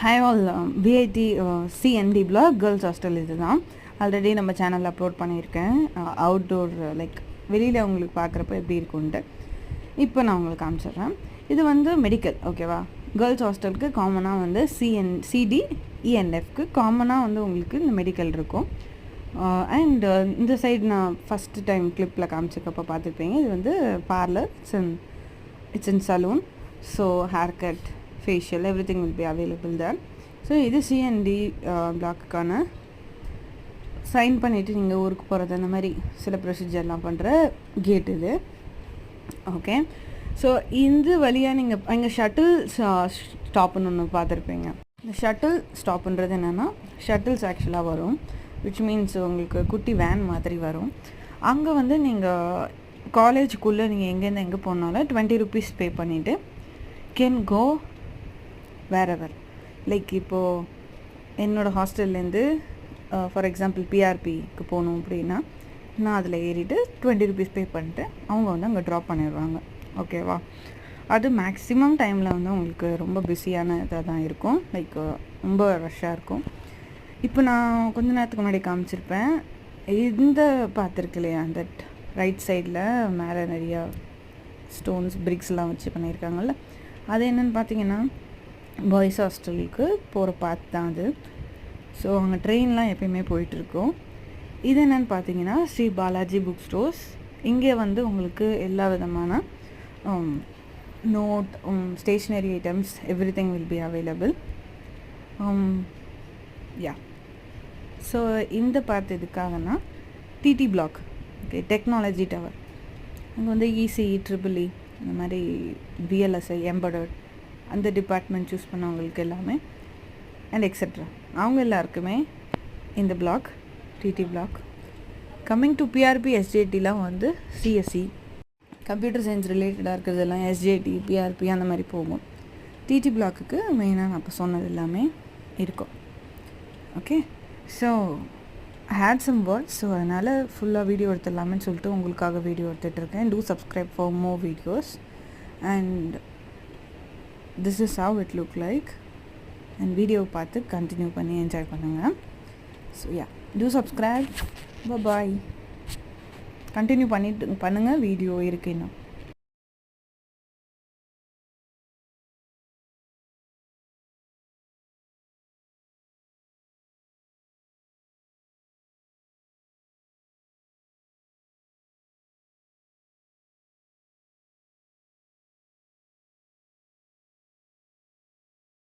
Hi all VIT CNT block girls hostel இது தான் already நம்ம சேனலில் அப்லோட் பண்ணியிருக்கேன். அவுட்டோர் லைக் வெளியில் உங்களுக்கு பார்க்குறப்ப எப்படி இருக்குன்ட்டு இப்போ நான் உங்களுக்கு காமிச்சிடுறேன். இது வந்து மெடிக்கல், ஓகேவா? கேர்ள்ஸ் ஹாஸ்டலுக்கு காமனாக வந்து சிடி இஎன்எஃப்க்கு காமனாக வந்து உங்களுக்கு இந்த மெடிக்கல் இருக்கும். அண்ட் இந்த சைடு நான் ஃபஸ்ட்டு டைம் கிளிப்பில் காமிச்சிக்கப்போ பார்த்துருப்பீங்க. இது வந்து parlour, it's in salon. So hair cut, facial, everything will be available there. So இது சிஎன்டி பிளாக்குக்கான சைன் பண்ணிவிட்டு நீங்கள் ஊருக்கு போகிறது அந்த மாதிரி சில ப்ரொசீஜர்லாம் பண்ணுற கேட் இது. ஓகே, ஸோ இந்த வழியாக நீங்கள் அங்கே ஷட்டில் ஸ்டாப்புன்னு ஒன்று பார்த்துருப்பீங்க. இந்த ஷட்டில் ஸ்டாப்புன்றது என்னென்னா, ஷட்டில்ஸ் ஆக்சுவலாக வரும், விச் மீன்ஸ் உங்களுக்கு குட்டி வேன் மாதிரி வரும். அங்கே வந்து நீங்கள் காலேஜுக்குள்ளே நீங்கள் எங்கேருந்து எங்கே போனாலும் 20 rupees பே பண்ணிவிட்டு கேன் கோ வேறெவர். லைக் இப்போது என்னோடய ஹாஸ்டல்லேருந்து ஃபார் எக்ஸாம்பிள் பிஆர்பிக்கு போகணும் அப்படின்னா நான் அதில் ஏறிட்டு 20 rupees பே பண்ணிட்டு அவங்க வந்து அங்கே ட்ராப் பண்ணிடுவாங்க, ஓகேவா? அது மேக்ஸிமம் டைமில் வந்து உங்களுக்கு ரொம்ப பிஸியான இதாக தான் இருக்கும், லைக் ரொம்ப ரஷ்ஷாக இருக்கும். இப்போ நான் கொஞ்ச நேரத்துக்கு முன்னாடி காமிச்சிருப்பேன், இந்த பார்த்துருக்கு இல்லையா, அந்த ரைட் சைடில் மேலே நிறையா ஸ்டோன்ஸ், பிரிக்ஸ்லாம் வச்சு பண்ணியிருக்காங்கல்ல, அது என்னென்னு பார்த்தீங்கன்னா பாய்ஸ் ஹாஸ்டலுக்கு போகிற பாத் தான் அது. ஸோ அங்கே ட்ரெயின்லாம் எப்பயுமே போயிட்டுருக்கோம். இது என்னென்னு பார்த்தீங்கன்னா ஸ்ரீ பாலாஜி புக் ஸ்டோர்ஸ். இங்கே வந்து உங்களுக்கு எல்லா விதமான note, stationery items, everything will be available. Yeah, so இந்த பார்த்து எதுக்காகனா TT block, okay, technology tower. அங்கே வந்து இசிஇ, ட்ரிபிள்இ, இந்த மாதிரி பிஎல்எஸ்ஐ, எம்படர்ட் அந்த டிபார்ட்மெண்ட் சூஸ் பண்ணவங்களுக்கு எல்லாமே அண்ட் எக்ஸெட்ரா அவங்க எல்லாருக்குமே இந்த block DD block. Coming to BRP, எஸ்ஜேடிலாம் வந்து சிஎஸ்சி, கம்ப்யூட்டர் சயின்ஸ் ரிலேட்டடாக இருக்கிறதெல்லாம் எஸ்ஜேடி, பிஆர்பி அந்த மாதிரி போகும். டிடி பிளாக்குக்கு மெயினாக நான் இப்போ சொன்னது எல்லாமே இருக்கும். Okay, so had some words. So அதனால் ஃபுல்லாக வீடியோ எடுத்துடலாமேன்னு சொல்லிட்டு உங்களுக்காக வீடியோ எடுத்துகிட்ருக்கேன். Do subscribe for more videos and this is how it look like. And video பார்த்து கண்டினியூ பண்ணி என்ஜாய் பண்ணுங்கள். So yeah, do subscribe. Bye. Continue பண்ணுங்கள், வீடியோ இருக்கு இன்னும்.